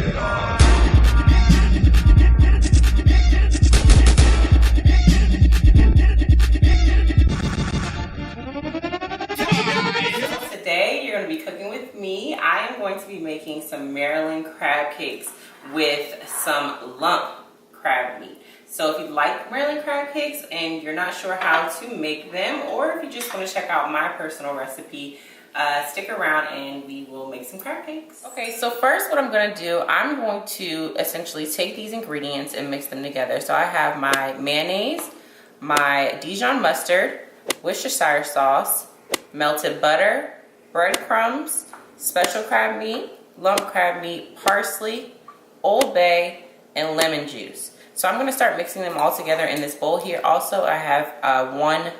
Today you're going to be cooking with me. I am going to be making some Maryland crab cakes with some lump crab meat. So if you like Maryland crab cakes and you're not sure how to make them, or if you just want to check out my personal recipe, stick around and we will make some crab cakes. Okay, so first what I'm going to do, I'm going to essentially take these ingredients and mix them together. So I have my mayonnaise, my Dijon mustard, Worcestershire sauce, melted butter, breadcrumbs, special crab meat, lump crab meat, parsley, Old Bay, and lemon juice. So I'm going to start mixing them all together in this bowl here. Also, I have one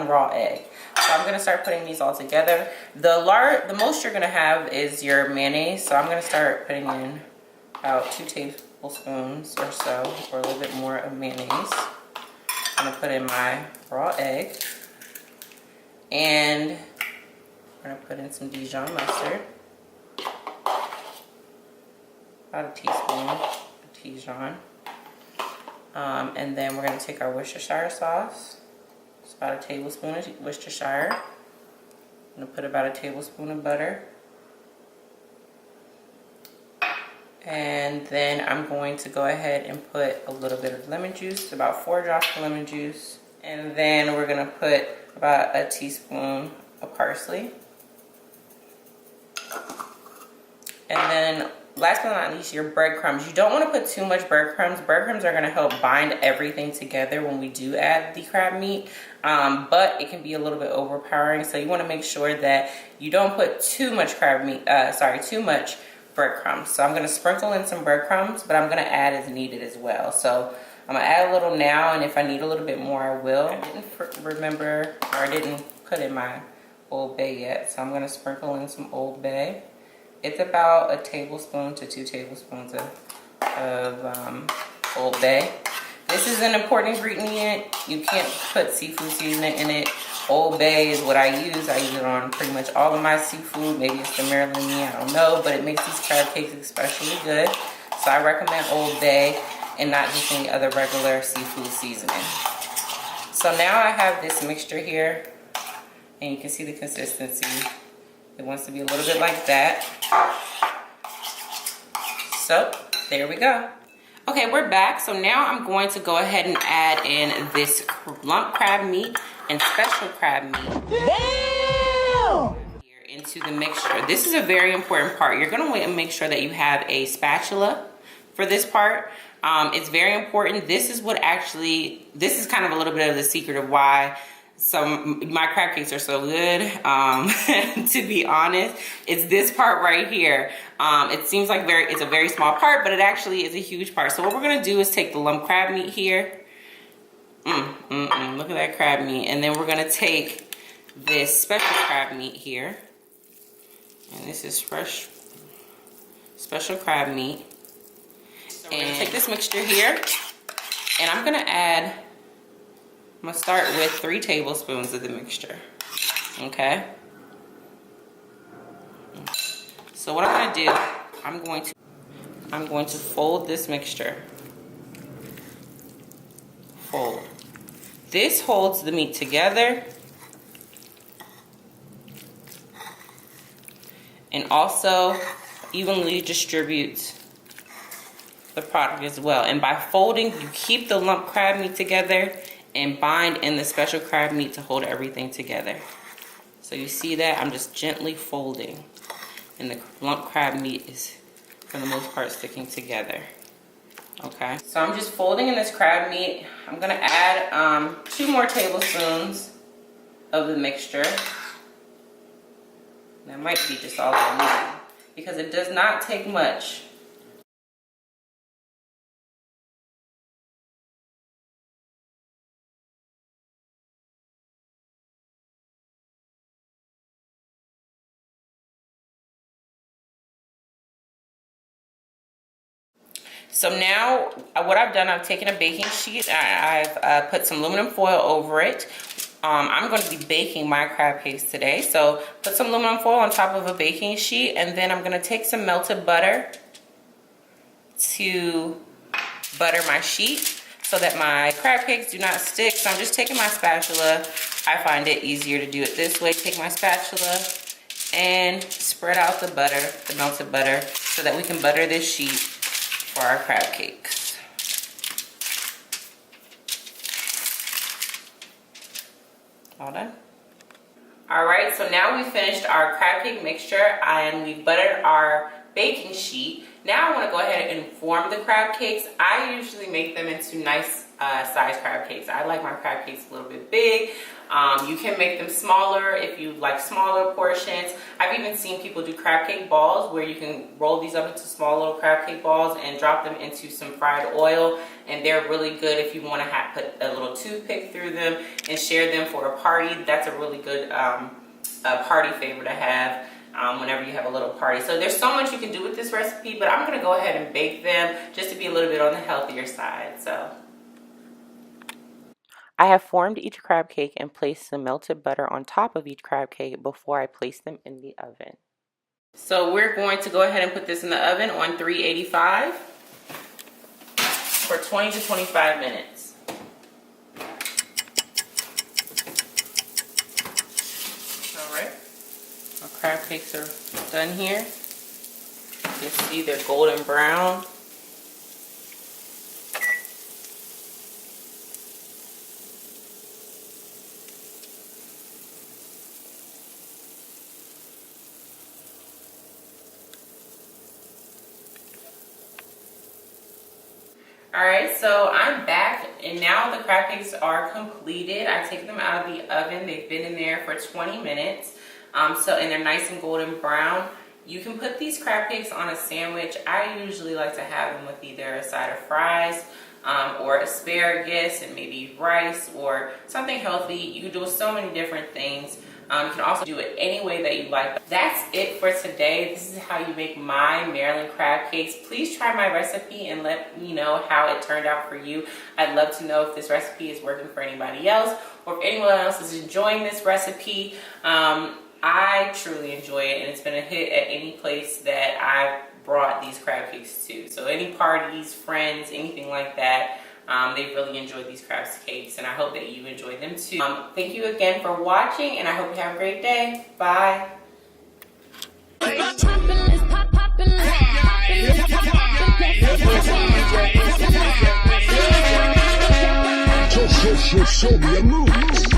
raw egg. So I'm going to start putting these all together. The most you're going to have is your mayonnaise. So I'm going to start putting in about 2 tablespoons or so, or a little bit more of mayonnaise. I'm going to put in my raw egg. And we're going to put in some Dijon mustard. About a teaspoon of Dijon. And then we're going to take our Worcestershire sauce. It's about a tablespoon of Worcestershire. I'm going to put about a tablespoon of butter. And then I'm going to go ahead and put a little bit of lemon juice, about 4 drops of lemon juice. And then we're going to put about a teaspoon of parsley. And then last but not least, your breadcrumbs. You don't want to put too much breadcrumbs. Breadcrumbs are going to help bind everything together when we do add the crab meat, but it can be a little bit overpowering. So you want to make sure that you don't put too much too much breadcrumbs. So I'm going to sprinkle in some breadcrumbs, but I'm going to add as needed as well. So I'm going to add a little now, and if I need a little bit more, I will. I didn't remember, or I didn't put in my Old Bay yet, so I'm going to sprinkle in some Old Bay. It's about a tablespoon to 2 tablespoons of Old Bay. This is an important ingredient. You can't put seafood seasoning in it. Old Bay is what I use. I use it on pretty much all of my seafood. Maybe it's the Maryland meat, I don't know, but it makes these crab cakes especially good. So I recommend Old Bay and not just any other regular seafood seasoning. So now I have this mixture here, and you can see the consistency. It wants to be a little bit like that. So there we go. Okay, we're back. So now I'm going to go ahead and add in this lump crab meat and special crab meat. Damn! Into the mixture. This is a very important part. You're going to make sure that you have a spatula for this part. It's very important. This is kind of a little bit of the secret of why my crab cakes are so good. To be honest, it's this part right here. It seems like it's a very small part, but it actually is a huge part. So what we're gonna do is take the lump crab meat here. Look at that crab meat. And then we're gonna take this special crab meat here. And this is fresh special crab meat. So we're gonna take this mixture here, and I'm gonna start with 3 tablespoons of the mixture. Okay. So what I'm gonna do, I'm going to fold this mixture. Fold. This holds the meat together, and also evenly distributes the product as well. And by folding, you keep the lump crab meat together and bind in the special crab meat to hold everything together. So you see that? I'm just gently folding, and the lump crab meat is, for the most part, sticking together. Okay, so I'm just folding in this crab meat. I'm gonna add 2 more tablespoons of the mixture. That might be just all I need, because it does not take much. So now what I've done, I've taken a baking sheet, I've put some aluminum foil over it. I'm going to be baking my crab cakes today. So put some aluminum foil on top of a baking sheet, and then I'm going to take some melted butter to butter my sheet so that my crab cakes do not stick. So I'm just taking my spatula. I find it easier to do it this way. Take my spatula and spread out the butter, the melted butter, so that we can butter this sheet for our crab cakes. All done. All right, so now we finished our crab cake mixture and we buttered our baking sheet. Now I want to go ahead and form the crab cakes. I usually make them into nice size crab cakes. I like my crab cakes a little bit big. You can make them smaller if you like smaller portions. I've even seen people do crab cake balls where you can roll these up into small little crab cake balls and drop them into some fried oil, and they're really good if you want to put a little toothpick through them and share them for a party. That's a really good party favor to have whenever you have a little party. So there's so much you can do with this recipe, but I'm going to go ahead and bake them just to be a little bit on the healthier side. So I have formed each crab cake and placed some melted butter on top of each crab cake before I place them in the oven. So we're going to go ahead and put this in the oven on 385 for 20 to 25 minutes. All right, our crab cakes are done here. You can see they're golden brown. Alright, so I'm back and now the crab cakes are completed. I take them out of the oven. They've been in there for 20 minutes. And they're nice and golden brown. You can put these crab cakes on a sandwich. I usually like to have them with either a side of fries or asparagus and maybe rice or something healthy. You can do so many different things. You can also do it any way that you like. That's it for today. This is how you make my Maryland crab cakes. Please try my recipe and let me know how it turned out for you. I'd love to know if this recipe is working for anybody else or if anyone else is enjoying this recipe. I truly enjoy it, and it's been a hit at any place that I've brought these crab cakes to. So any parties, friends, anything like that. They really enjoyed these crab cakes, and I hope that you enjoy them too. Thank you again for watching, and I hope you have a great day. Bye. Show me a move.